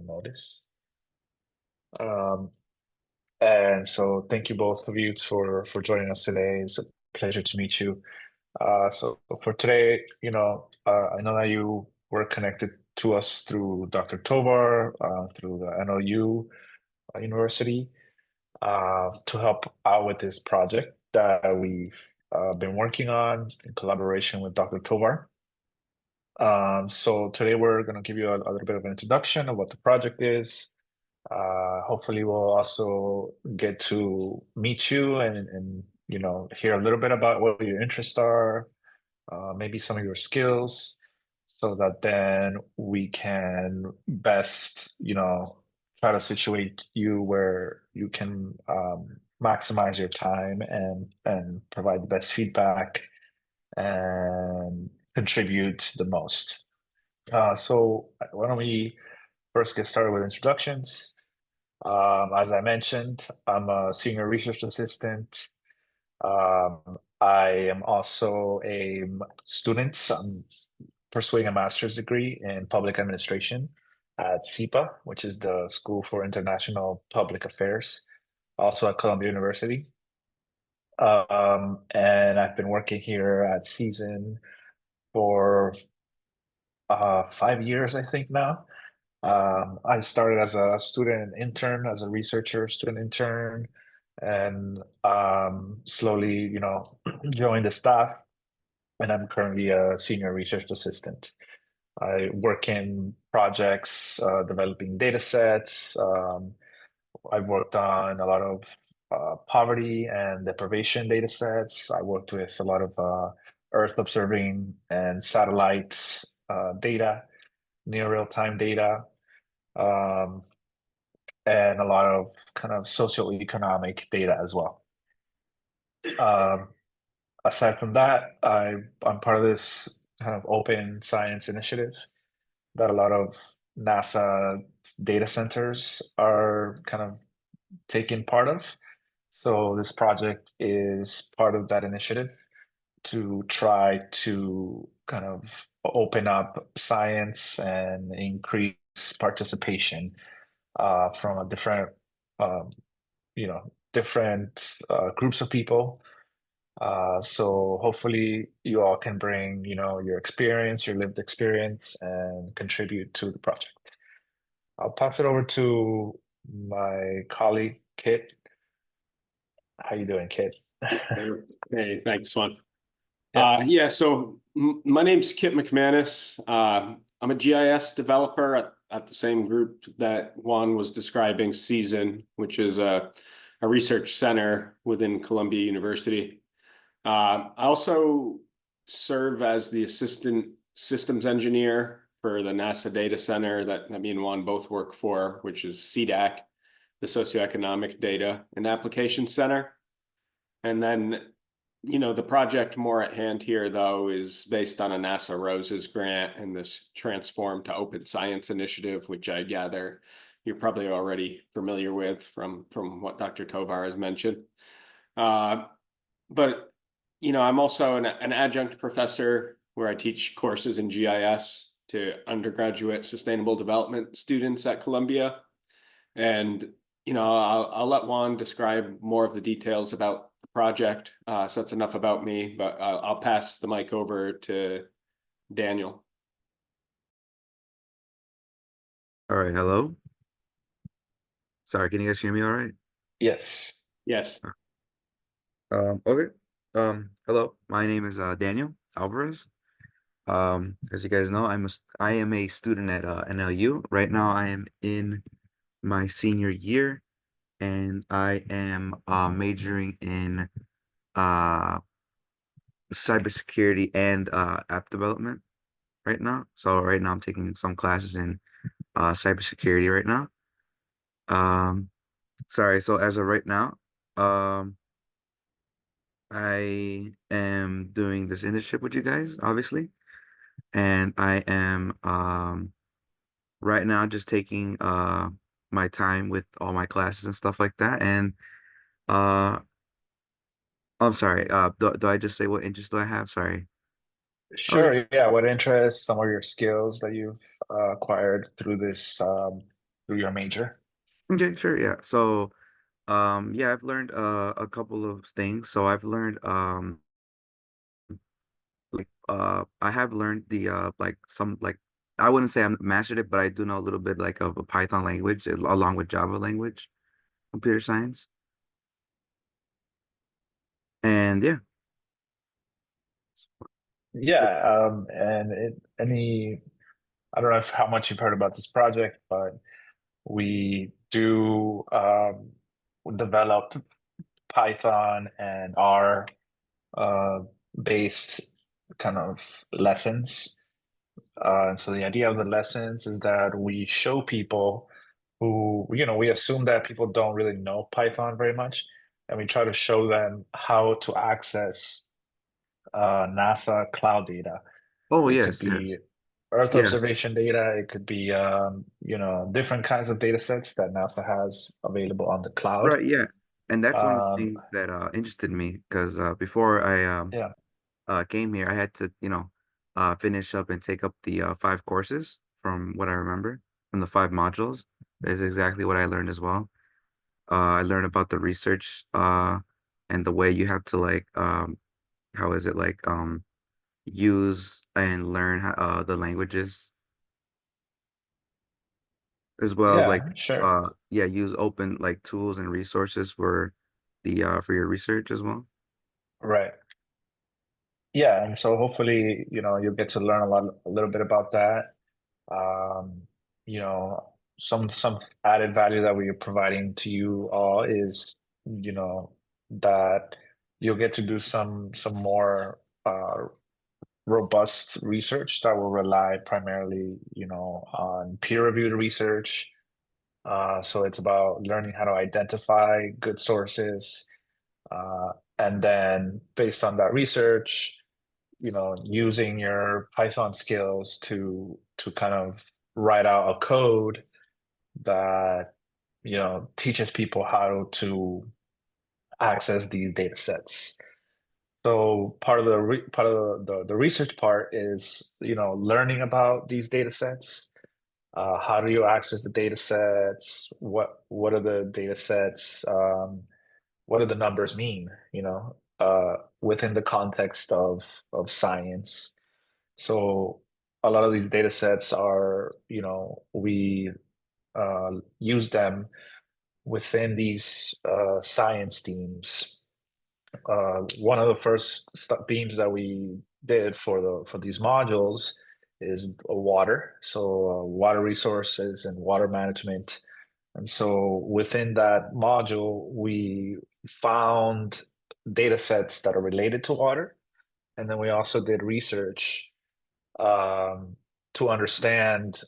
notice. Um, and so thank you both of you for joining us today. It's a pleasure to meet you. So for today, I know that you were connected to us through Dr. Tovar, through the NLU University, to help out with this project that we've been working on in collaboration with Dr. Tovar. So today we're going to give you a little bit of an introduction of what the project is. Hopefully we'll also get to meet you and hear a little bit about what your interests are, maybe some of your skills, so that then we can best, try to situate you where you can maximize your time and provide the best feedback and contribute the most. So why don't we first get started with introductions? As I mentioned, I'm a senior research assistant. I am also a student. I'm pursuing a master's degree in public administration at SIPA, which is the School for International Public Affairs, also at Columbia University. And I've been working here at Season for 5 years, I think now. I started as a student intern, as a researcher, student intern, and slowly, joined the staff. And I'm currently a senior research assistant. I work in projects developing data sets. I've worked on a lot of poverty and deprivation data sets. I worked with a lot of Earth observing and satellite data, near real-time data, um, and a lot of kind of socioeconomic data as well. Um, Aside from that, I'm part of this kind of open science initiative that a lot of NASA data centers are kind of taking part of. So this project is part of that initiative to try to kind of open up science and increase participation from a different, um, different groups of people. So hopefully you all can bring, your experience, your lived experience, and contribute to the project. I'll pass it over to my colleague, Kit. How you doing, Kit? Hey, thanks, Swan. Yeah. So my name's Kit McManus. I'm a GIS developer at the same group that Juan was describing, Season, which is a research center within Columbia University. I also serve as the assistant systems engineer for the NASA data center that me and Juan both work for, which is CDAC, the Socioeconomic Data and Application Center. And then, the project more at hand here, though, is based on a NASA ROSES grant and this Transform to Open Science initiative, which I gather you're probably already familiar with from what Dr. Tovar has mentioned. But I'm also an adjunct professor where I teach courses in GIS to undergraduate sustainable development students at Columbia. And, I'll let Juan describe more of the details about the project. So that's enough about me, but I'll pass the mic over to Daniel. All right, hello. Sorry, can you guys hear me all right? Yes. Yes. Okay. Hello, my name is Daniel Alvarez. As you guys know, I am a student at NLU. Right now I am in my senior year and I am majoring in cybersecurity and app development right now. So right now I'm taking some classes in cybersecurity right now. Sorry, so as of right now, I am doing this internship with you guys, obviously. And I am right now just taking my time with all my classes and stuff like that. And uh I'm sorry, do I just say what interest do I have? Sorry. Okay. Sure. Yeah. What interests, some of your skills that you've acquired through this through your major? Okay, sure, yeah. So, yeah, I've learned a couple of things. So I've learned like I have learned the like some like I wouldn't say I'm mastered it, but I do know a little bit like of a Python language along with Java language, computer science. And yeah. Yeah, and any I don't know if how much you've heard about this project, but we do develop Python and R uh, based kind of lessons. And so the idea of the lessons is that we show people who, we assume that people don't really know Python very much, and we try to show them how to access NASA cloud data. Oh It could yes, be yes. Earth Yeah. observation data. It could be, different kinds of data sets that NASA has available on the cloud. Right, yeah. And that's one of the Um, things that interested me because before I yeah, came here, I had to, finish up and take up the 5 courses from what I remember from the 5 modules. That is exactly what I learned as well. I learned about the research and the way you have to like how is it like use and learn the languages as well as like yeah, sure, yeah, use open like tools and resources for your research as well. right. Yeah, and so hopefully, you'll get to learn a little bit about that. Um, some added value that we're providing to you all is, that you'll get to do some more robust research that will rely primarily, on peer-reviewed research. So it's about learning how to identify good sources, uh, and then based on that research, using your Python skills to kind of write out a code that, teaches people how to access these data sets. So part of the research part is, learning about these data sets. How do you access the data sets? What are the data sets? What do the numbers mean? Within the context of science. So a lot of these data sets are, we use them within these science themes. One of the first themes that we did for these modules is water. So water resources and water management. And so within that module, we found data sets that are related to water. And then we also did research um, to understand,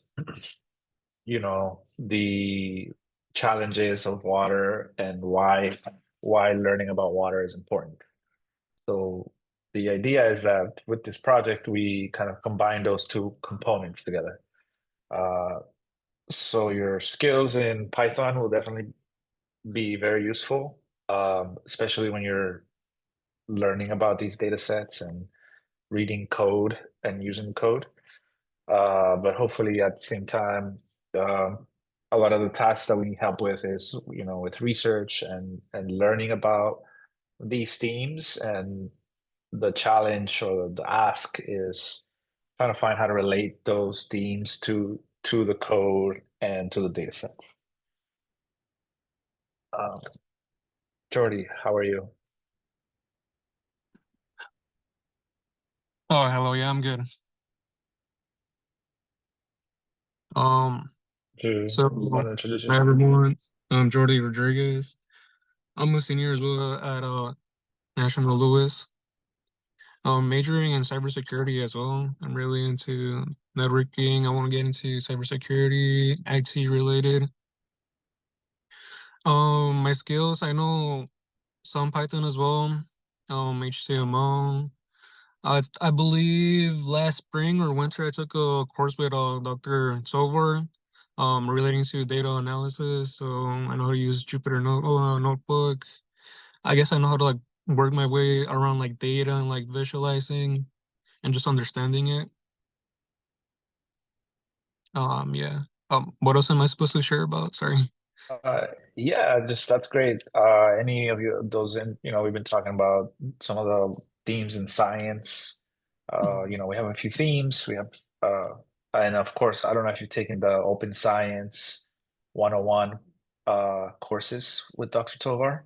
the challenges of water and why learning about water is important. So the idea is that with this project, we kind of combine those two components together. Uh, so your skills in Python will definitely be very useful, especially when you're learning about these data sets and reading code and using code. But hopefully at the same time, a lot of the tasks that we help with is, with research and learning about these themes. And the challenge or the ask is trying to find how to relate those themes to the code and to the data sets. Um, Jordy, how are you? Oh, hello. Yeah, I'm good. Um, Do you so want to introduce hi yourself? everyone. I'm Jordi Rodriguez. I'm a senior as well at National Louis. Majoring in cybersecurity as well. I'm really into networking. I want to get into cybersecurity, IT related. My skills, I know some Python as well. HTML. I believe last spring or winter I took a course with Dr. Sovar, relating to data analysis. So I know how to use Notebook. I guess I know how to like work my way around like data and like visualizing and just understanding it. Yeah. What else am I supposed to share about? Sorry. Yeah, just that's great. Any of you those in, we've been talking about some of the themes in science. We have a few themes. We have and of course, I don't know if you've taken the Open Science 101 courses with Dr. Tovar.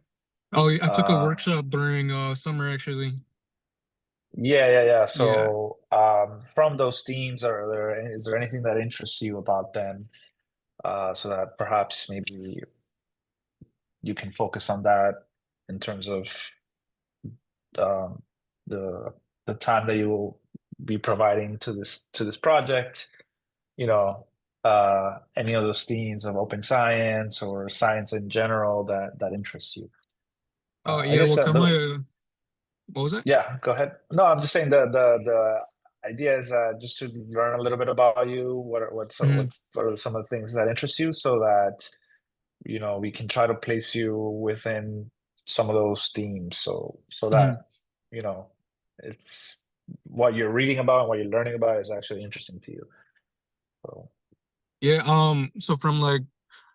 Oh, I took a Uh, workshop during summer actually. yeah. Yeah. So, from those themes, is there anything that interests you about them? So that perhaps maybe you can focus on that in terms of um, the the time that you will be providing to this project. Any of those themes of open science or science in general that interests you. Oh I yeah. guess What that come the what was it? Yeah, go ahead. No, I'm just saying the idea is just to learn a little bit about you. Mhm. What are some of the things that interest you, so that we can try to place you within some of those themes, so that Mhm. you know it's what you're reading about and what you're learning about is actually interesting to you. So Yeah. So from like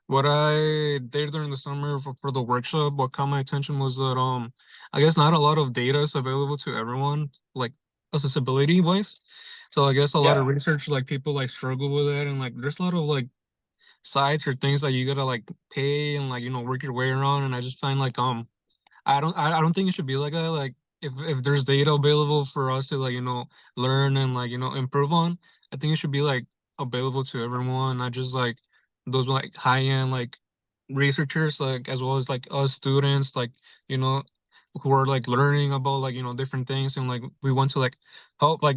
what I did during the summer for the workshop, what caught my attention was that I guess not a lot of data is available to everyone, like accessibility wise. So I guess a lot of yeah, research, like people like struggle with it, and like there's a lot of like sites or things that you gotta like pay and like work your way around. And I just find like I don't think it should be like that. Like if there's data available for us to like learn and like improve on, I think it should be like available to everyone, not just like those like high end like researchers, like as well as like us students, like you know who are like learning about like different things, and like we want to like help like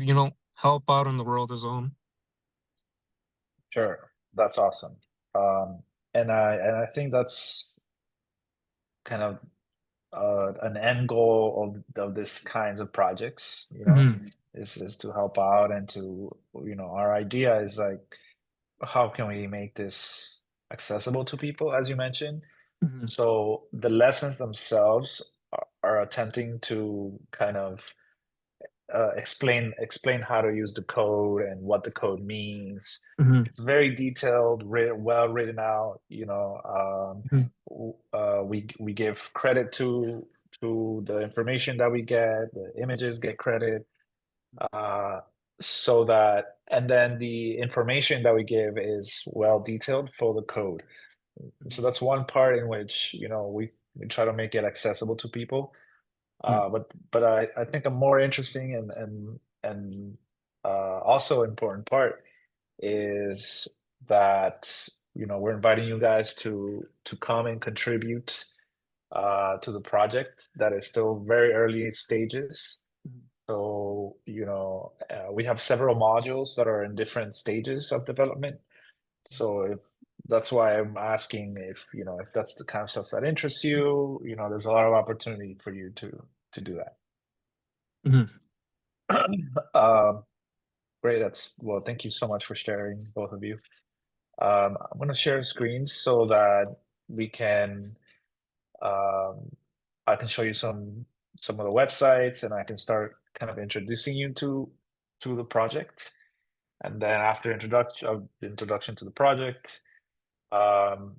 help out in the world as well. sure, that's awesome. And I think that's kind of an end goal of this kinds of projects, Hmm. is to help out and to, our idea is like, how can we make this accessible to people, as you mentioned? Hmm. So the lessons themselves are attempting to kind of explain how to use the code and what the code means. Hmm. It's very detailed, well written out. Hmm. We give credit to the information that we get. The images get credit, uh, so that, and then the information that we give is well detailed for the code. So that's one part in which we try to make it accessible to people. But I think a more interesting and also important part is that we're inviting you guys to come and contribute to the project that is still very early stages. So we have several modules that are in different stages of development. So if that's why I'm asking if that's the kind of stuff that interests you. There's a lot of opportunity for you to do that. Hmm. Um, Great. Well, thank you so much for sharing, both of you. I'm going to share screens so that we can, um, I can show you some of the websites, and I can start kind of introducing you to the project. And then after introduction to the project, um,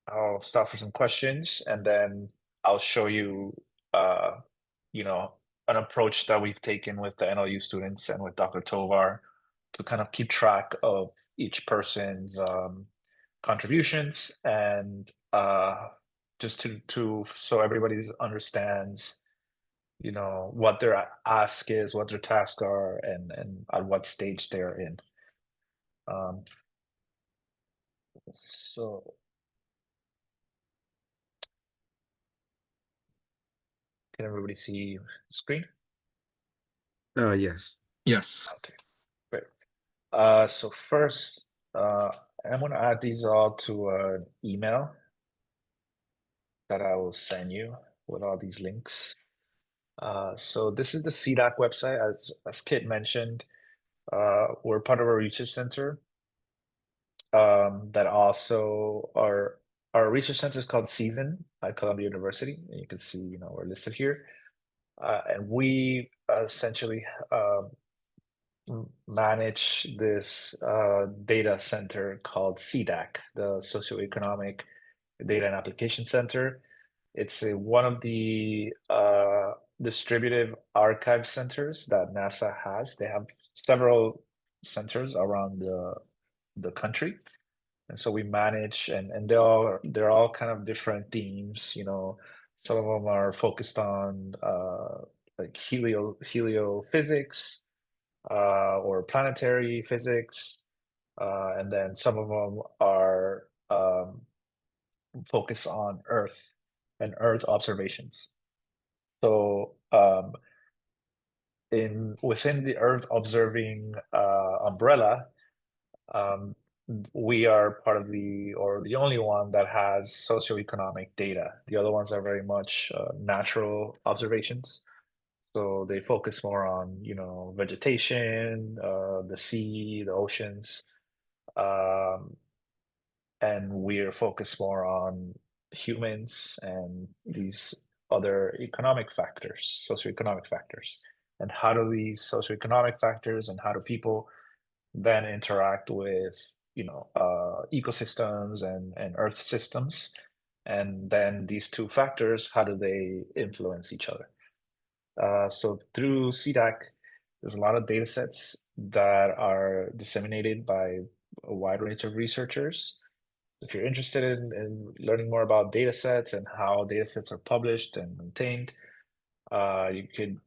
I'll stop for some questions, and then I'll show you, uh, you know, an approach that we've taken with the NLU students and with Dr. Tovar to kind of keep track of each person's contributions, and just to so everybody understands, what their ask is, what their tasks are, and at what stage they're in. Um, so can everybody see the screen? Yes. Yes. Okay, great. So first, I'm gonna add these all to an email that I will send you with all these links. So this is the CDAC website, as Kit mentioned. We're part of a research center, that also our research center is called Season at Columbia University, and you can see, we're listed here. And we essentially manage this data center called CDAC, the Socioeconomic Data and Application Center. It's one of the distributive archive centers that NASA has. They have several centers around the country. And so we manage, and they're all kind of different themes. You know, some of them are focused on like heliophysics or planetary physics, and then some of them are focused on Earth and Earth observations. So within the Earth observing umbrella, we are part of the only one that has socioeconomic data. The other ones are very much natural observations. So they focus more on, you know, vegetation, the sea, the oceans, and we're focused more on humans and these other economic factors, socioeconomic factors, and how do these socioeconomic factors and how do people then interact with, you know, ecosystems and Earth systems, and then these two factors, how do they influence each other? So through CDAC, there's a lot of data sets that are disseminated by a wide range of researchers. If you're interested in learning more about data sets and how data sets are published and maintained, you could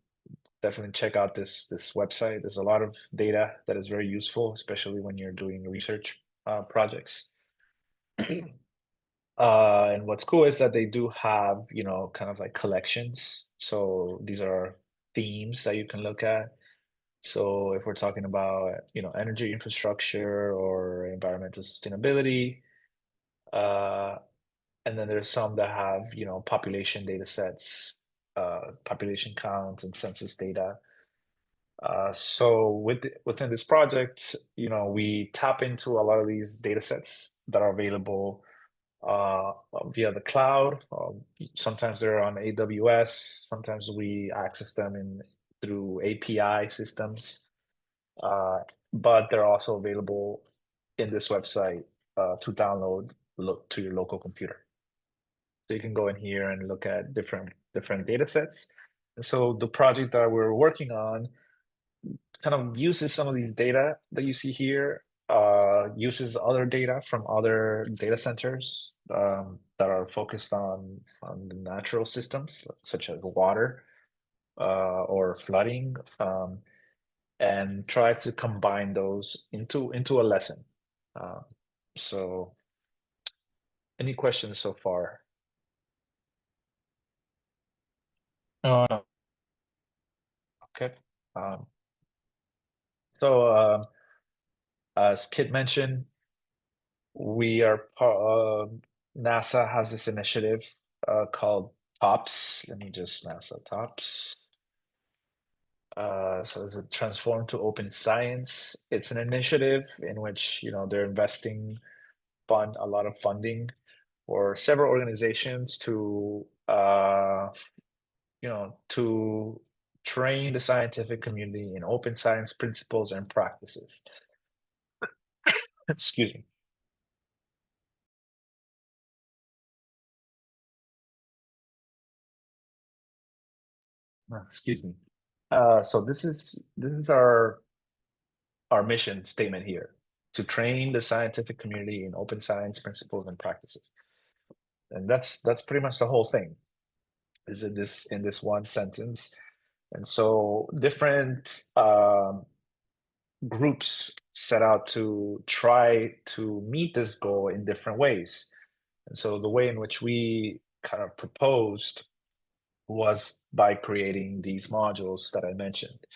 definitely check out this website. There's a lot of data that is very useful, especially when you're doing research projects. And what's cool is that they do have, you know, kind of like collections. So these are themes that you can look at. So if we're talking about, you know, energy infrastructure or environmental sustainability, and then there's some that have, you know, population data sets, population count and census data. So within this project, you know, we tap into a lot of these data sets that are available via the cloud. Sometimes they're on AWS. Sometimes we access them through API systems. But they're also available in this website to download to your local computer. So you can go in here and look at different data sets. And so the project that we're working on kind of uses some of these data that you see here, uses other data from other data centers that are focused on the natural systems, such as water or flooding, and try to combine those into a lesson. So any questions so far? No. Okay. So as Kit mentioned, we are NASA has this initiative called TOPS. Let me just NASA TOPS. So it's a Transform to Open Science. It's an initiative in which, you know, they're investing a lot of funding for several organizations to you know, to train the scientific community in open science principles and practices. Excuse me. Excuse me. So this is our mission statement here: to train the scientific community in open science principles and practices. And that's pretty much the whole thing. Is in this one sentence. And so different groups set out to try to meet this goal in different ways. And so the way in which we kind of proposed was by creating these modules that I mentioned.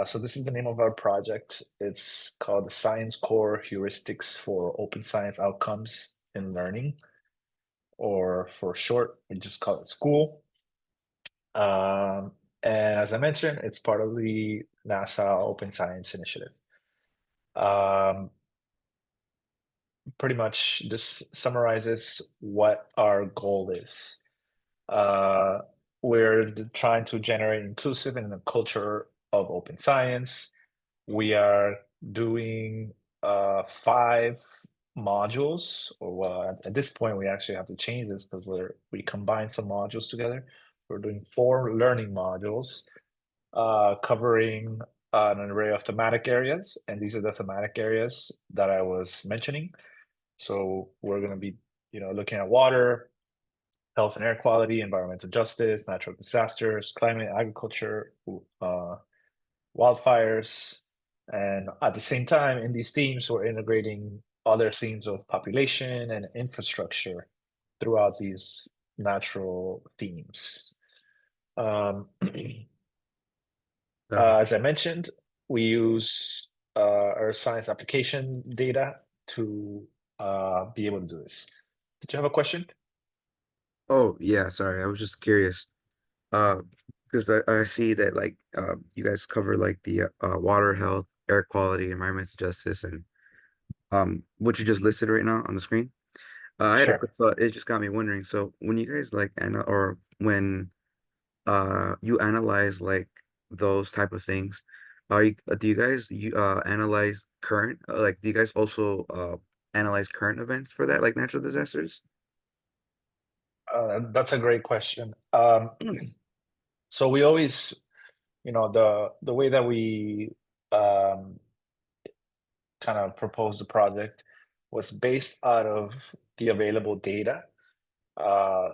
So this is the name of our project. It's called the Science Core Heuristics for Open Science Outcomes in Learning, or for short, we just call it SCOOL. And as I mentioned, it's part of the NASA Open Science Initiative. Pretty much this summarizes what our goal is. We're trying to generate inclusive and a culture of open science. we are doing 5 modules, or well, at this point we actually have to change this because we combine some modules together. We're doing 4 learning modules covering an array of thematic areas, and these are the thematic areas that I was mentioning. So we're going to be, looking at water, health and air quality, environmental justice, natural disasters, climate, agriculture, wildfires, and at the same time, in these themes, we're integrating other themes of population and infrastructure throughout these natural themes. As I mentioned, we use our science application data to be able to do this. Did you have a question? Oh, yeah, sorry. I was just curious. Because I see that like you guys cover like the water, health, air quality, environmental justice, and what you just listed right now on the screen. I had a quick Sure. thought. It just got me wondering. So when you guys like or when you analyze like those type of things, do you guys analyze current like do you guys also analyze current events for that like natural disasters? That's a great question. So we always, the way that we um, kind of proposed the project was based out of the available data.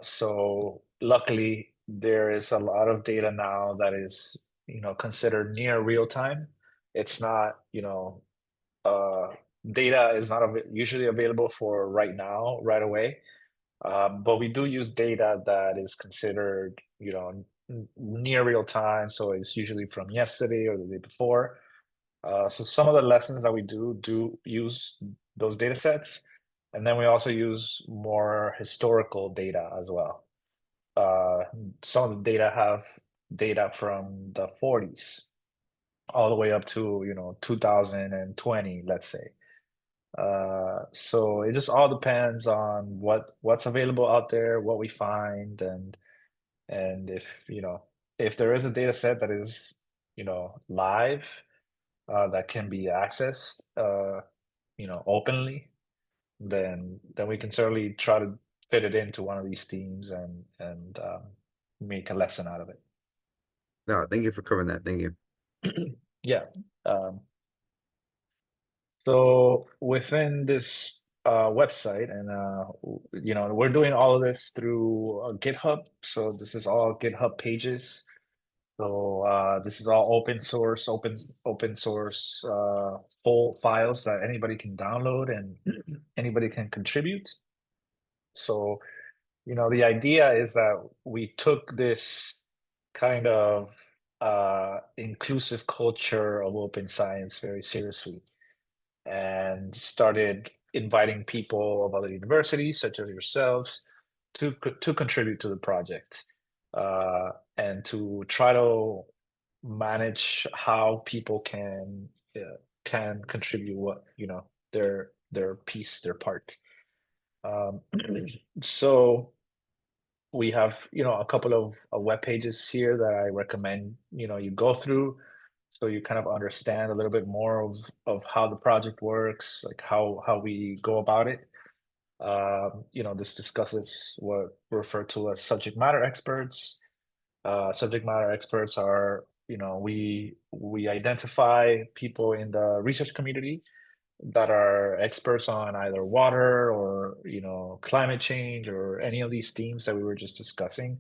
So luckily, there is a lot of data now that is, considered near real time. It's not, uh, data is not usually available for right now, right away. But we do use data that is considered, near real time. So it's usually from yesterday or the day before. So some of the lessons that we do use those data sets. And then we also use more historical data as well. Uh, some of the data have data from the 40s all the way up to, 2020, let's say. So it just all depends on what's available out there, what we find, and if there is a data set that is, live, that can be accessed, openly, then we can certainly try to fit it into one of these themes and make a lesson out of it. No, thank you for covering that. Thank you. Yeah. Um, so within this website, and we're doing all of this through GitHub. So this is all GitHub pages. So this is all open source full files that anybody can download and anybody can contribute. So, the idea is that we took this kind of inclusive culture of open science very seriously and started inviting people of other universities, such as yourselves, to contribute to the project and to try to manage how people can contribute their piece, their part. Um, so we have a couple of web pages here that I recommend you go through, so you kind of understand a little bit more of how the project works, like how we go about it. This discusses what we refer to as subject matter experts. Subject matter experts are, we identify people in the research community that are experts on either water or climate change or any of these themes that we were just discussing.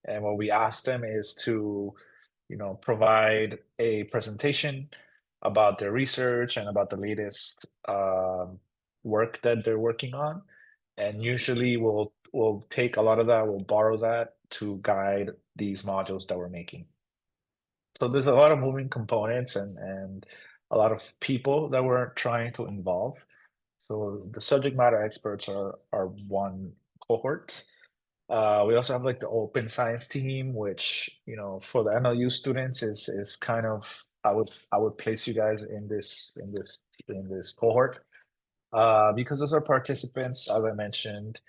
And what we ask them is to provide a presentation about their research and about the latest work that they're working on. And usually we'll take a lot of that, we'll borrow that to guide these modules that we're making. So there's a lot of moving components and a lot of people that we're trying to involve. So the subject matter experts are one cohort. We also have like the open science team, which for the NLU students is kind of, I would place you guys in this cohort, because those are participants, as I mentioned,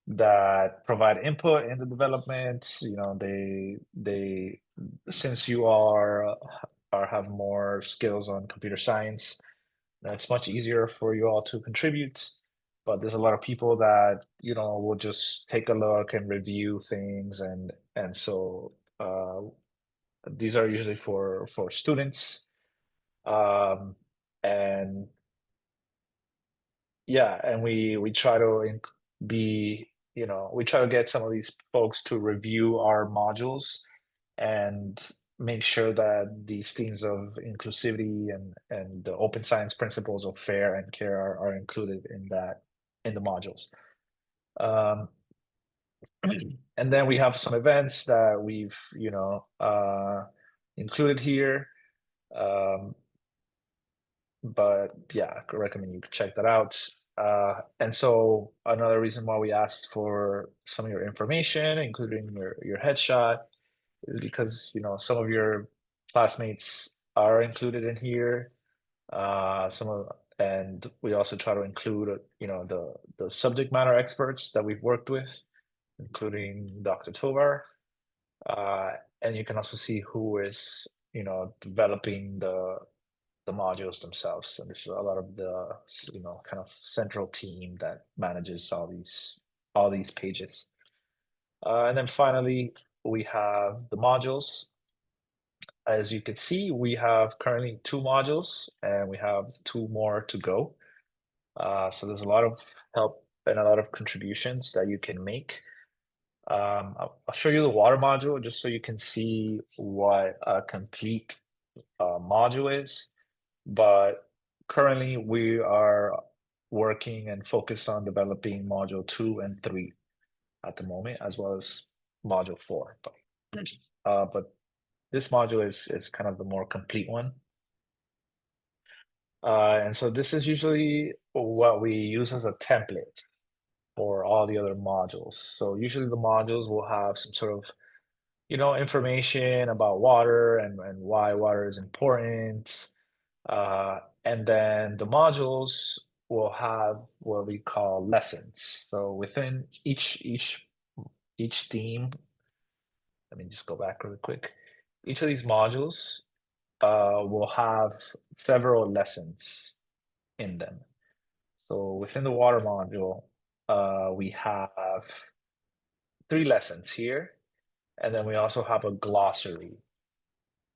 that provide input in the development. They since you are have more skills on computer science, it's much easier for you all to contribute. But there's a lot of people that, you know, will just take a look and review things, and so these are usually for students. And yeah, and we try to be, you know, we try to get some of these folks to review our modules and make sure that these themes of inclusivity and the open science principles of fair and care are included in the modules. And then we have some events that we've, you know, included here. But yeah, I recommend you check that out. And so another reason why we asked for some of your information, including your headshot, is because, you know, some of your classmates are included in here. And we also try to include, you know, the subject matter experts that we've worked with, including Dr. Tovar. And you can also see who is, you know, developing the modules themselves. And this is a lot of the, you know, kind of central team that manages all these pages. And then finally, we have the modules. As you can see, we have currently 2 modules, and we have 2 more to go. So there's a lot of help and a lot of contributions that you can make. I'll show you the water module just so you can see what a complete module is. But currently, we are working and focused on developing module 2 and 3 at the moment, as well as module 4. But this module is kind of the more complete one. And so this is usually what we use as a template for all the other modules. So usually the modules will have some sort of, you know, information about water and why water is important. And then the modules will have what we call lessons. So within each theme, let me just go back really quick. Each of these modules will have several lessons in them. So within the water module, we have 3 lessons here, and then we also have a glossary.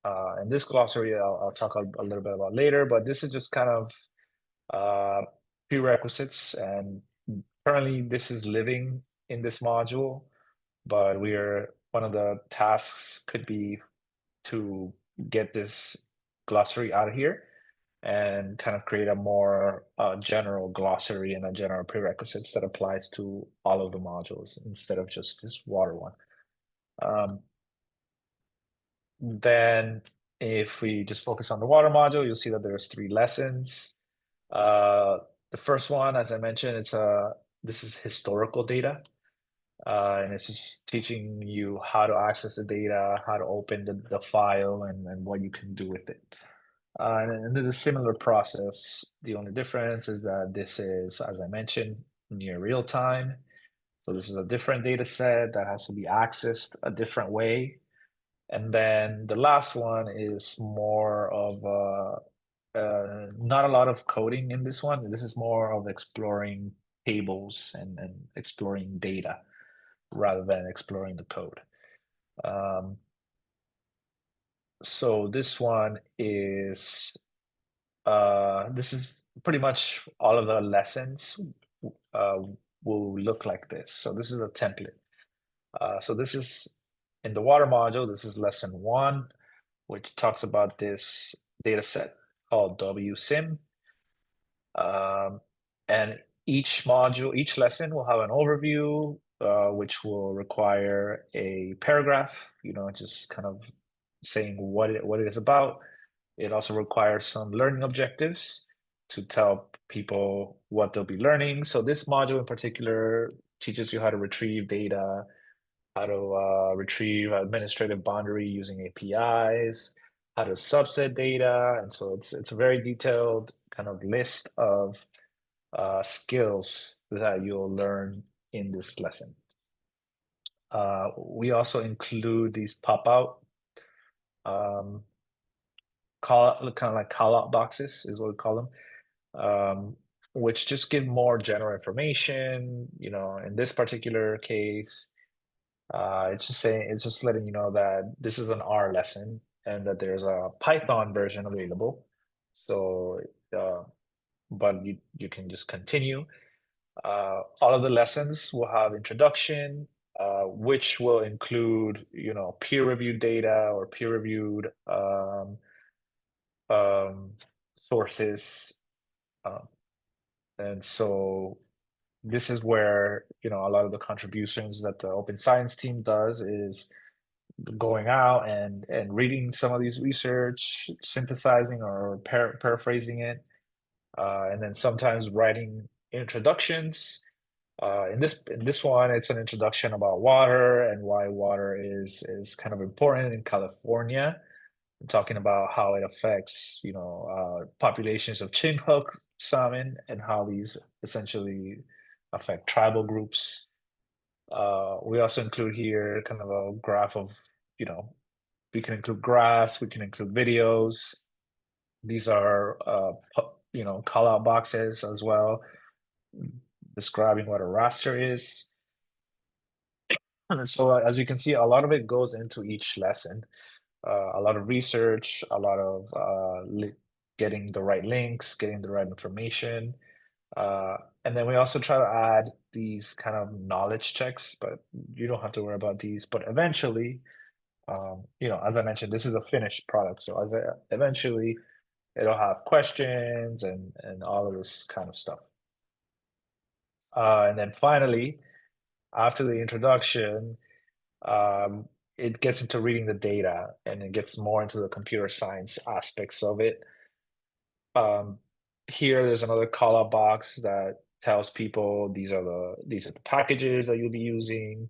And this glossary I'll talk a little bit about later, but this is just kind of prerequisites, and currently this is living in this module, but one of the tasks could be to get this glossary out of here and kind of create a more general glossary and a general prerequisites that applies to all of the modules instead of just this water one. Then if we just focus on the water module, you'll see that there's 3 lessons. The first one, as I mentioned, this is historical data. And it's just teaching you how to access the data, how to open the file, and what you can do with it. And it's a similar process. The only difference is that this is, as I mentioned, near real time. So this is a different data set that has to be accessed a different way. And then the last one is more of not a lot of coding in this one. This is more of exploring tables and exploring data rather than exploring the code. So this one is this is pretty much all of the lessons will look like this. So this is a template. So this is in the water module, this is lesson 1, which talks about this data set called WSIM. And each lesson will have an overview, which will require a paragraph, you know, just kind of saying what it is about. It also requires some learning objectives to tell people what they'll be learning. So this module in particular teaches you how to retrieve data, how to retrieve administrative boundary using APIs, how to subset data. And so it's a very detailed kind of list of skills that you'll learn in this lesson. We also include these pop-out kind of like call out boxes is what we call them, which just give more general information. You know, in this particular case, it's just letting you know that this is an R lesson and that there's a Python version available. So, but you can just continue. All of the lessons will have introduction, which will include, you know, peer-reviewed data or peer-reviewed sources. Um, and so this is where, you know, a lot of the contributions that the open science team does is going out and reading some of these research, synthesizing or paraphrasing it, and then sometimes writing introductions. In this one, it's an introduction about water and why water is kind of important in California. I'm talking about how it affects, you know, populations of chinhook salmon and how these essentially affect tribal groups. We also include here kind of a graph of, you know, we can include graphs, we can include videos. These are, you know, call out boxes as well, describing what a raster is. And so as you can see, a lot of it goes into each lesson. A lot of research, a lot of getting the right links, getting the right information. And then we also try to add these kind of knowledge checks, but you don't have to worry about these. But eventually, you know, as I mentioned, this is a finished product. So eventually it'll have questions and all of this kind of stuff. And then finally, after the introduction, it gets into reading the data and it gets more into the computer science aspects of it. Here, there's another call out box that tells people these are the packages that you'll be using,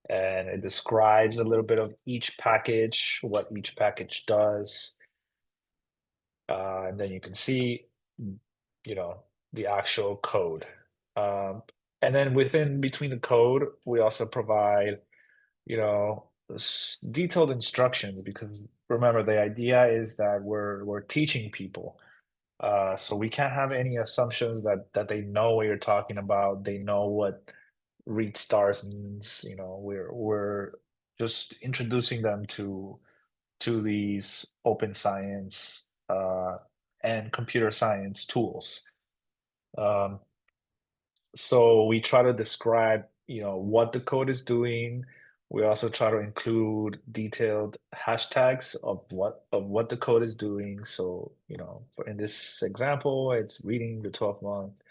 and it describes a little bit of each package, what each package does, and then you can see, you know, the actual code. And then between the code, we also provide, you know, detailed instructions, because remember, the idea is that we're teaching people. So we can't have any assumptions that they know what you're talking about. They know what read stars means. You know, we're just introducing them to these open science and computer science tools. So we try to describe, you know, what the code is doing. We also try to include detailed hashtags of what the code is doing. So, you know, in this example, it's reading the 12-month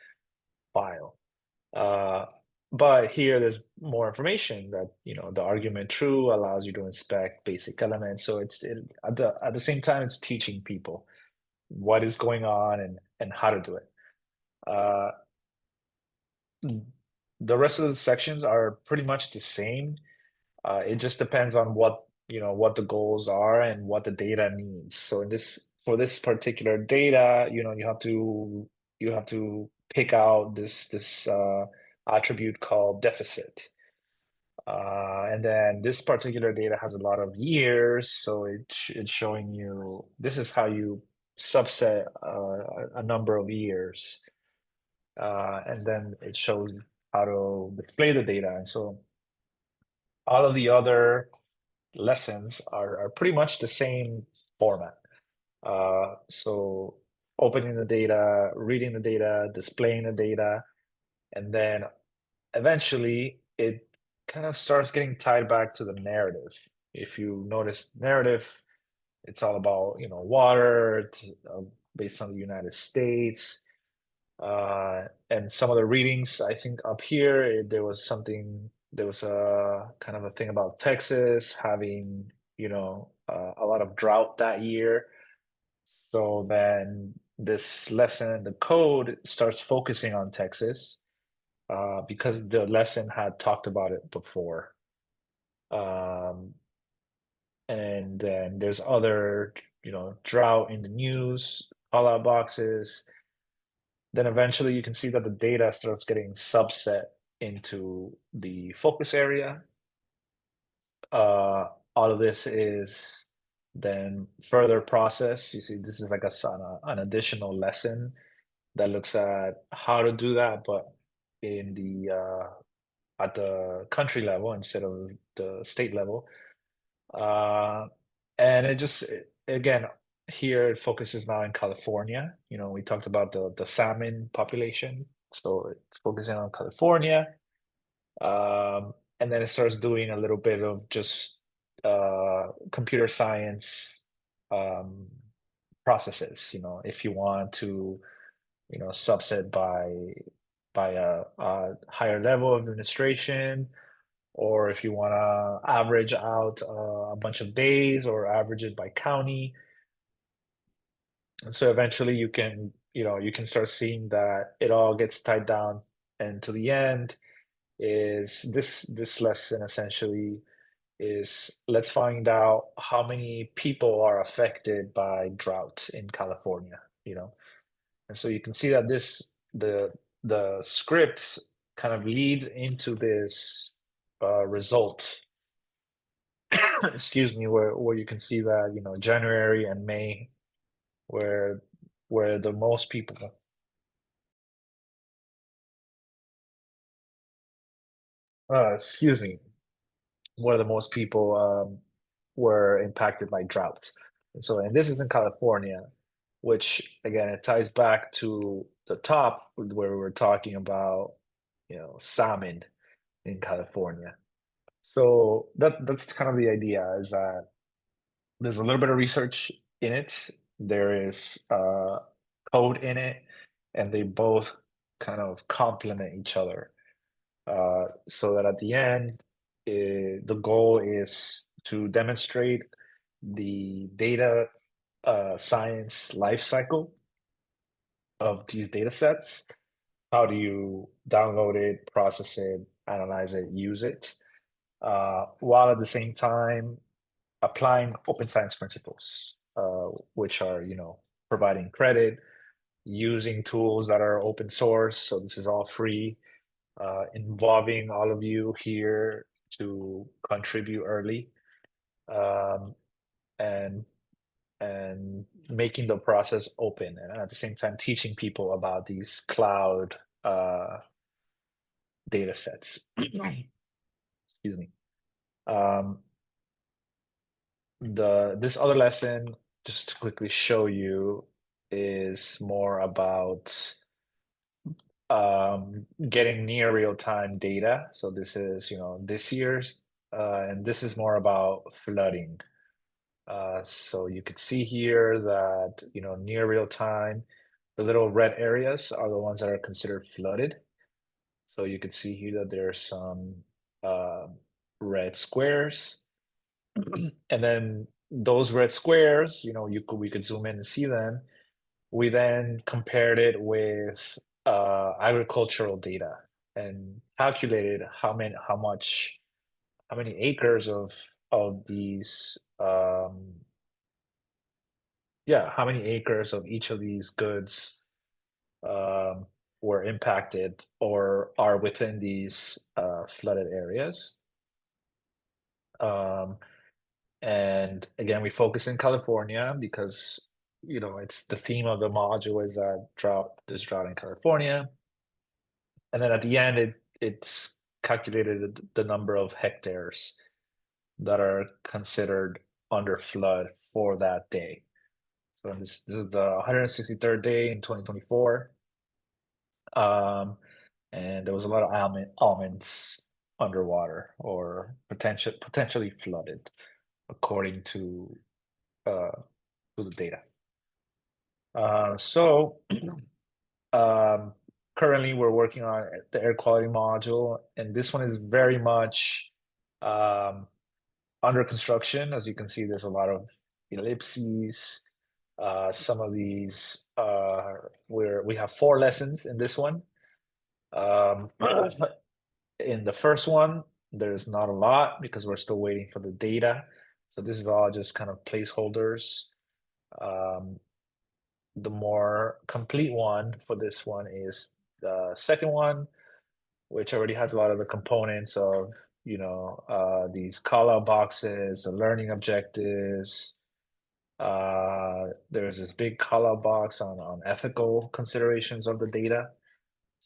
file. But here there's more information that, you know, the argument true allows you to inspect basic elements. So at the same time, it's teaching people what is going on and how to do it. The rest of the sections are pretty much the same. It just depends on what, you know, what the goals are and what the data needs. So for this particular data, you know, you have to pick out this attribute called deficit. And then this particular data has a lot of years, so it's showing you this is how you subset a number of years. And then it shows how to display the data. And so all of the other lessons are pretty much the same format. So opening the data, reading the data, displaying the data, and then eventually it kind of starts getting tied back to the narrative. If you notice narrative, it's all about, you know, water, it's based on the United States. And some of the readings, I think up here, there was a kind of a thing about Texas having, you know, a lot of drought that year. So then this lesson, the code starts focusing on Texas because the lesson had talked about it before. And then there's other, you know, drought in the news, call out boxes. Then eventually you can see that the data starts getting subset into the focus area. All of this is then further process. You see, this is like an additional lesson that looks at how to do that, but in the at the country level instead of the state level. And it just again here it focuses now in California. You know, we talked about the salmon population, so it's focusing on California. And then it starts doing a little bit of just computer science um, processes. You know, if you want to, you know, subset by a higher level of administration, or if you want to average out a bunch of days or average it by county. And so eventually you can, you know, you can start seeing that it all gets tied down. And to the end is this lesson essentially is let's find out how many people are affected by drought in California, you know. And so you can see that the script kind of leads into this result. Excuse me, where you can see that, you know, January and May, where the most people excuse me, where the most people were impacted by drought. And so, and this is in California, which again, it ties back to the top where we were talking about, you know, salmon in California. So that's kind of the idea, is that there's a little bit of research in it. There is code in it, and they both kind of complement each other. So that at the end, the goal is to demonstrate the data science life cycle of these data sets. How do you download it, process it, analyze it, use it, while at the same time applying open science principles, which are, you know, providing credit, using tools that are open source. So this is all free, involving all of you here to contribute early, um, and making the process open, and at the same time teaching people about these cloud data sets. Excuse me. This other lesson, just to quickly show you, is more about getting near real-time data. So this is, you know, this year's, and this is more about flooding. So you could see here that, you know, near real time, the little red areas are the ones that are considered flooded. So you could see here that there's some red squares. And then those red squares, you know, we could zoom in and see them. We then compared it with agricultural data and calculated how many acres of these how many acres of each of these goods um, were impacted or are within these flooded areas. And again, we focus in California because, you know, it's the theme of the module is there's drought in California. And then at the end, it's calculated the number of hectares that are considered under flood for that day. So this is the 163rd day in 2024. And there was a lot of almonds underwater or potentially flooded, according to the data. So currently we're working on the air quality module, and this one is very much under construction. As you can see, there's a lot of ellipses. Some of these where we have 4 lessons in this one. In the first one, there's not a lot because we're still waiting for the data. So this is all just kind of placeholders. The more complete one for this one is the second one, which already has a lot of the components of, you know, these call out boxes, the learning objectives, There's this big call out box on ethical considerations of the data.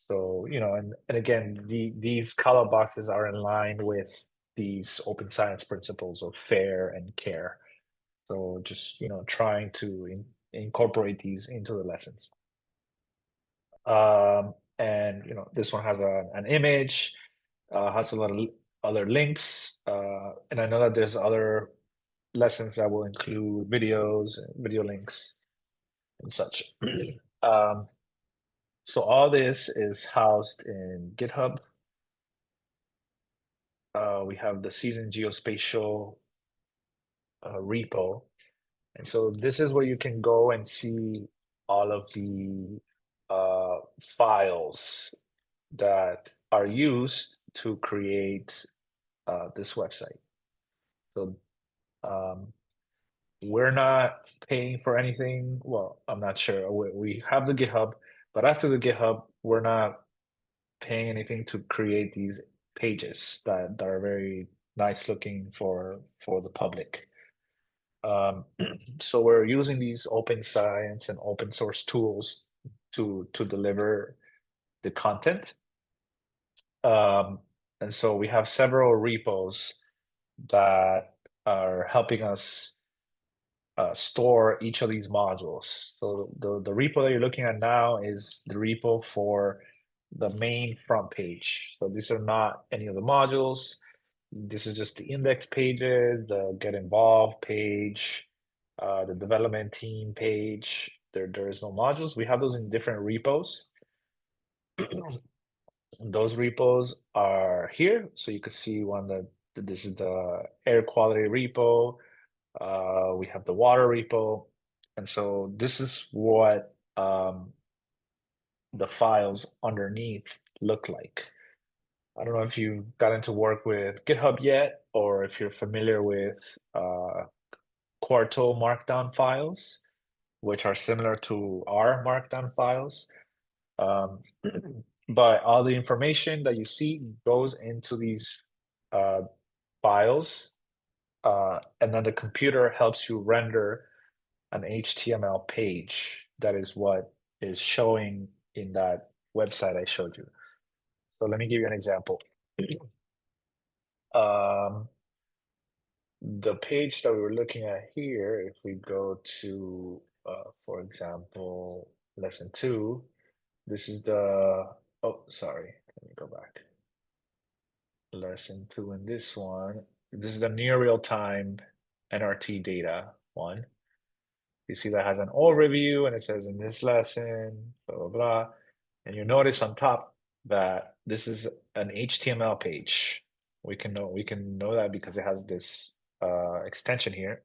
So, and again, these call out boxes are in line with these open science principles of fair and care. So just, trying to incorporate these into the lessons. And, this one has an image, has a lot of other links. And I know that there's other lessons that will include videos, video links, and such. So all this is housed in GitHub. We have the season geospatial repo. And so this is where you can go and see all of the files that are used to create this website. So we're not paying for anything. Well, I'm not sure. We have the GitHub, but after the GitHub, we're not paying anything to create these pages that are very nice looking for the public. So we're using these open science and open source tools to deliver the content. And so we have several repos that are helping us store each of these modules. So the repo that you're looking at now is the repo for the main front page. So these are not any of the modules. This is just the index pages, the get involved page, the development team page. There is no modules. We have those in different repos. Those repos are here. So you can see one that this is the air quality repo. We have the water repo. And so this is what the files underneath look like. I don't know if you've gotten to work with GitHub yet, or if you're familiar with Quarto Markdown files, which are similar to our Markdown files. But all the information that you see goes into these files, and then the computer helps you render an HTML page. That is what is showing in that website I showed you. So let me give you an example. The page that we were looking at here, if we go to, for example, lesson 2, this is the, oh, sorry, let me go back. Lesson 2 in this one, this is the near real-time NRT data one. You see that has an overview and it says in this lesson, blah, blah, blah. And you notice on top that this is an HTML page. We can know that because it has this extension here.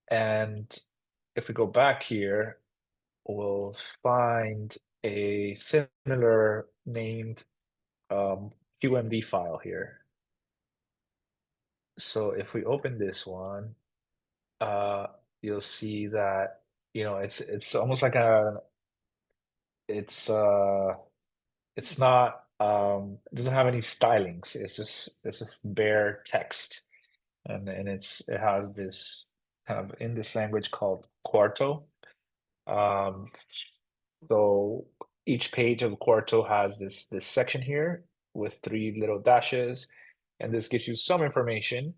And if we go back here, we'll find a similar named QMD file here. So if we open this one, you'll see that it's almost like it's not it doesn't have any stylings. It's just bare text, and it has this kind of in this language called Quarto. So each page of Quarto has this section here with 3 little dashes, and this gives you some information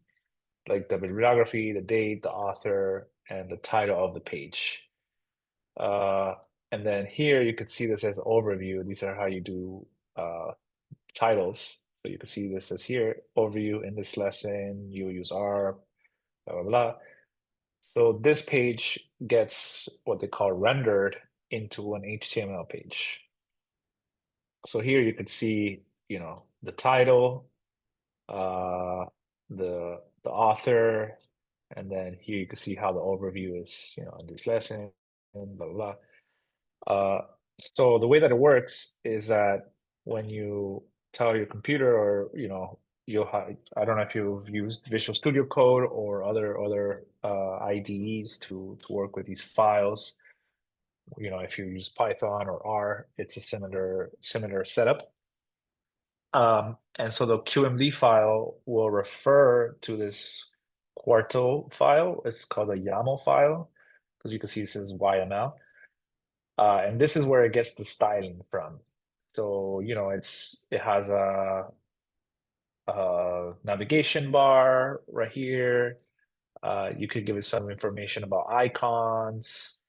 like the bibliography, the date, the author, and the title of the page. And then here you can see this as overview. These are how you do titles. So you can see this as here, overview in this lesson, you use R, blah, blah, blah. So this page gets what they call rendered into an HTML page. So here you could see, the title, the author, and then here you can see how the overview is, in this lesson, and blah, blah, blah. So the way that it works is that when you tell your computer, or you'll have, I don't know if you've used Visual Studio Code or other IDEs to work with these files. If you use Python or R, it's a similar setup. And so the QMD file will refer to this Quarto file. It's called a YAML file, because you can see this is YML. And this is where it gets the styling from. So, you know, it has a navigation bar right here. You could give it some information about icons,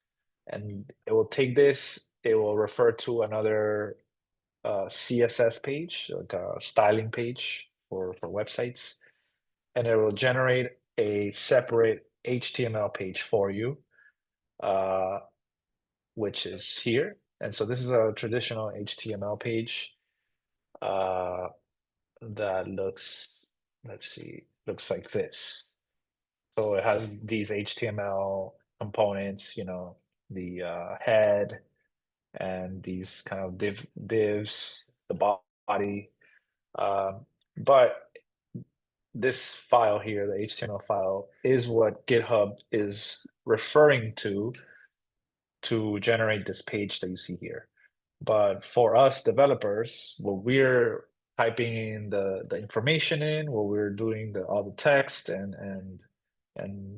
and it will take this, it will refer to another CSS page, like a styling page for websites, and it will generate a separate HTML page for you, which is here. And so this is a traditional HTML page that looks, let's see, looks like this. So it has these HTML components, you know, the head and these kind of divs, the body. But this file here, the HTML file, is what GitHub is referring to generate this page that you see here. But for us developers, what we're typing in the information in, what we're doing all the text and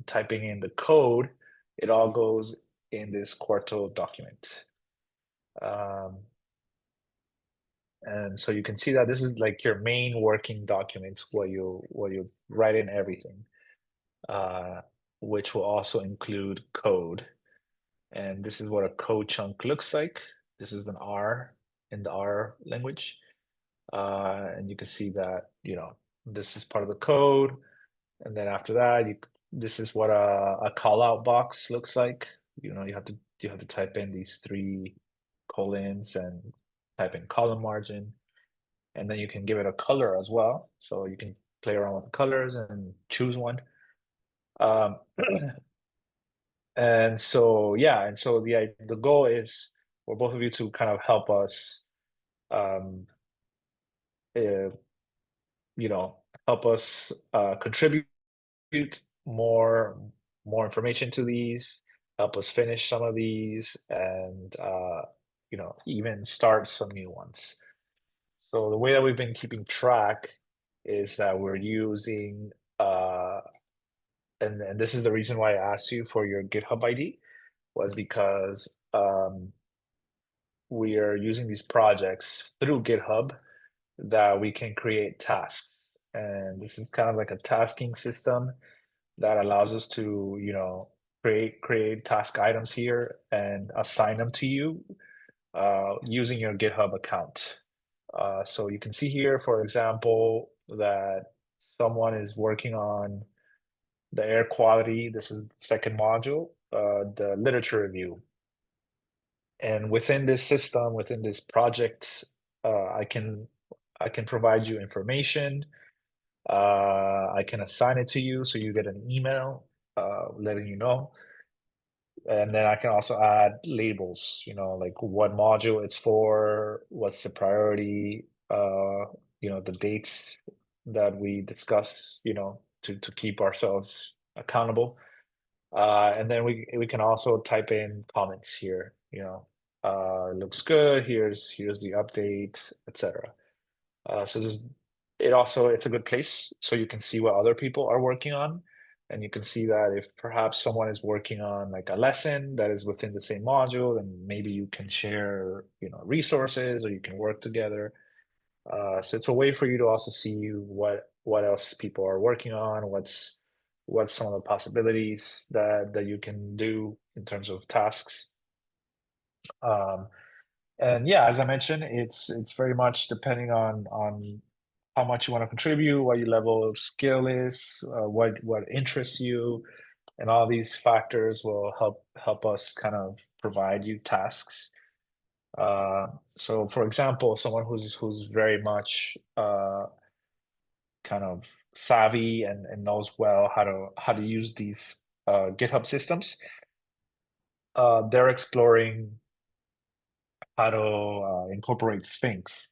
typing in the code, it all goes in this Quarto document. And so you can see that this is like your main working document where you write in everything, which will also include code. And this is what a code chunk looks like. This is an R in the R language. And you can see that, you know, this is part of the code. And then after that, this is what a call out box looks like. You know, you have to type in these 3 colons and type in column margin. And then you can give it a color as well. So you can play around with the colors and choose one. And so, yeah, and so the goal is for both of you to kind of help us, you know, help us contribute more information to these, help us finish some of these, and you know, even start some new ones. So the way that we've been keeping track is that we're using, and this is the reason why I asked you for your GitHub ID, was because we are using these projects through GitHub that we can create tasks. And this is kind of like a tasking system that allows us to, you know, create task items here and assign them to you using your GitHub account. So you can see here, for example, that someone is working on the air quality. This is the second module, the literature review. And within this system, within this project, I can provide you information. I can assign it to you, so you get an email letting you know. And then I can also add labels, you know, like what module it's for, what's the priority, you know, the dates that we discuss, you know, to keep ourselves accountable. And then we can also type in comments here, you know, looks good, here's the update, etc. So it's a good place so you can see what other people are working on. And you can see that if perhaps someone is working on like a lesson that is within the same module, then maybe you can share, you know, resources, or you can work together. So it's a way for you to also see what else people are working on, what's some of the possibilities that you can do in terms of tasks. And yeah, as I mentioned, it's very much depending on how much you want to contribute, what your level of skill is, what interests you, and all these factors will help us kind of provide you tasks. So, for example, someone who's very much kind of savvy and knows well how to use these GitHub systems, they're exploring how to incorporate Sphinx.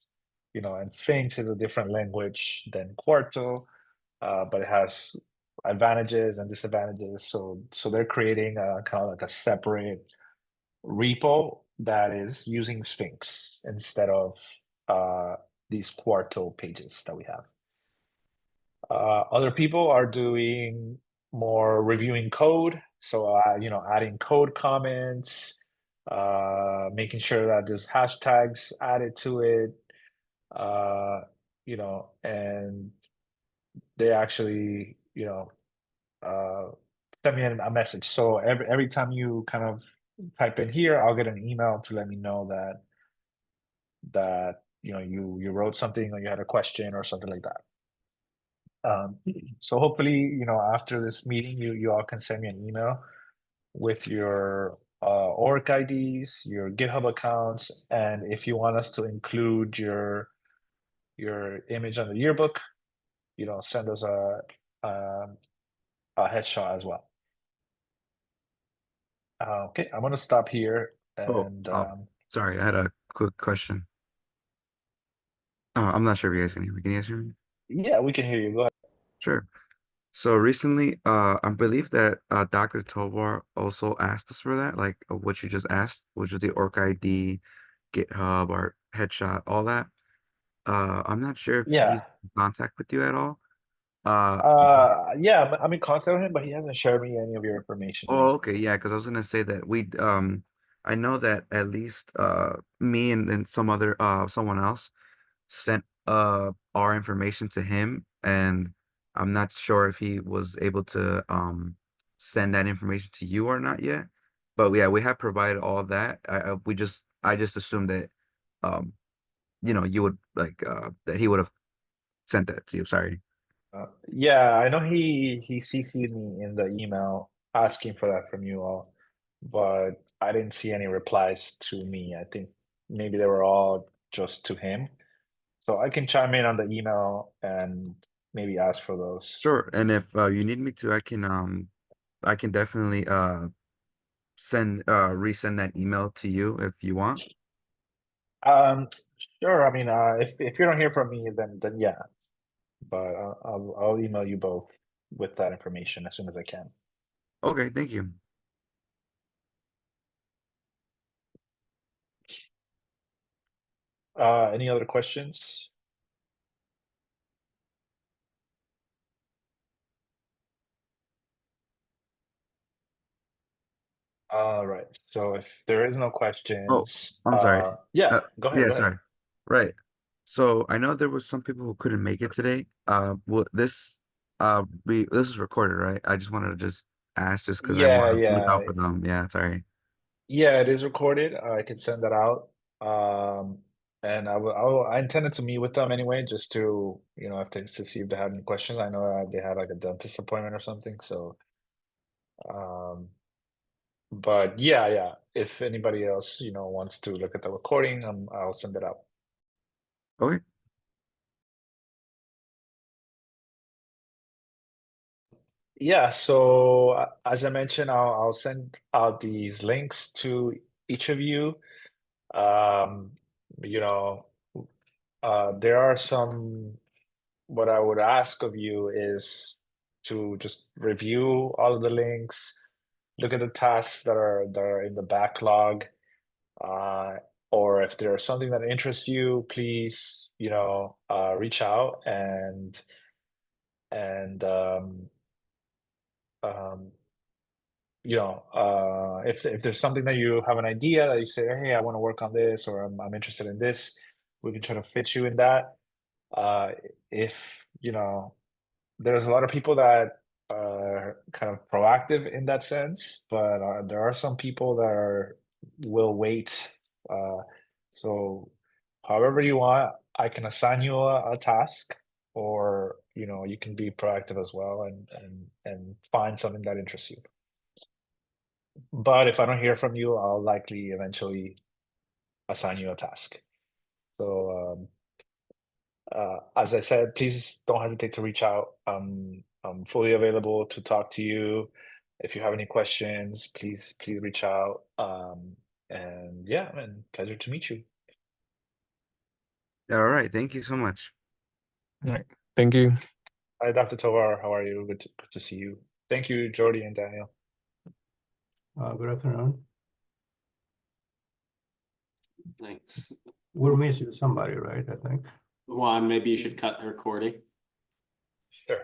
You know, and Sphinx is a different language than Quarto, but it has advantages and disadvantages. So they're creating a kind of like a separate repo that is using Sphinx instead of these Quarto pages that we have. Other people are doing more reviewing code. So, adding code comments, making sure that there's hashtags added to it, and they actually, send me a message. So every time you kind of type in here, I'll get an email to let me know that you wrote something or you had a question or something like that. So hopefully, after this meeting, you all can send me an email with your org IDs, your GitHub accounts, and if you want us to include your image on the yearbook, send us a headshot as well. Okay, I'm gonna stop here and sorry, I had a quick question. I'm not sure if you guys can hear me. Can you guys hear me? yeah, we can hear you. Go ahead. Sure. So recently, I believe that Dr. Tovar also asked us for that, like what you just asked, which was the org ID, GitHub, or headshot, all that. I'm not sure if he's Yeah. in contact with you at all. Uh, Yeah, I'm in contact with him, but he hasn't shared me any of your information yet. oh, okay, yeah, because I was gonna say that I know that at least me and some other someone else sent our information to him, and I'm not sure if he was able to send that information to you or not yet. But yeah, we have provided all of that. I just assumed that um you would like that he would have sent that to you. Sorry. Yeah, I know he CC'd me in the email asking for that from you all, but I didn't see any replies to me. I think maybe they were all just to him. So I can chime in on the email and maybe ask for those. Sure. And if you need me to, I can definitely resend that email to you if you want. Um, sure. I mean, if you don't hear from me, then yeah, but I'll email you both with that information as soon as I can. Okay, thank you. Any other questions? All right. So if there is no Oh, questions, I'm sorry. yeah, go ahead, Yeah, go ahead. sorry. Right. So I know there was some people who couldn't make it today. This is recorded, right? I just wanted to just ask just because I Yeah, want to look yeah, out for them. Yeah, sorry. yeah. It is recorded. I can send that out. And I intended to meet with them anyway, just to to see if they had any questions. I know they had like a dentist appointment or something. So, um, but yeah, yeah. If anybody else wants to look at the recording, I'll send it out. Okay. Yeah, so as I mentioned, I'll send out these links to each of you. Um, you know, there are some, what I would ask of you is to just review all of the links, look at the tasks that are in the backlog, uh, or if there's something that interests you, please, reach out and um, if there's something that you have an idea that you say, hey, I want to work on this, or I'm interested in this, we can try to fit you in that. If there's a lot of people that are kind of proactive in that sense, but there are some people that will wait. Uh, so however you want, I can assign you a task, or you can be proactive as well and find something that interests you. But if I don't hear from you, I'll likely eventually assign you a task. So, as I said, please don't hesitate to reach out. I'm fully available to talk to you. If you have any questions, please reach out. And yeah, man, pleasure to meet you. All right. Thank you so much. All right. Thank you. Hi, Dr. Tovar. How are you? Good to see you. Thank you, Jordy and Daniel. Good afternoon. Thanks. We're missing somebody, right? I think. Juan, maybe you should cut the recording. Sure.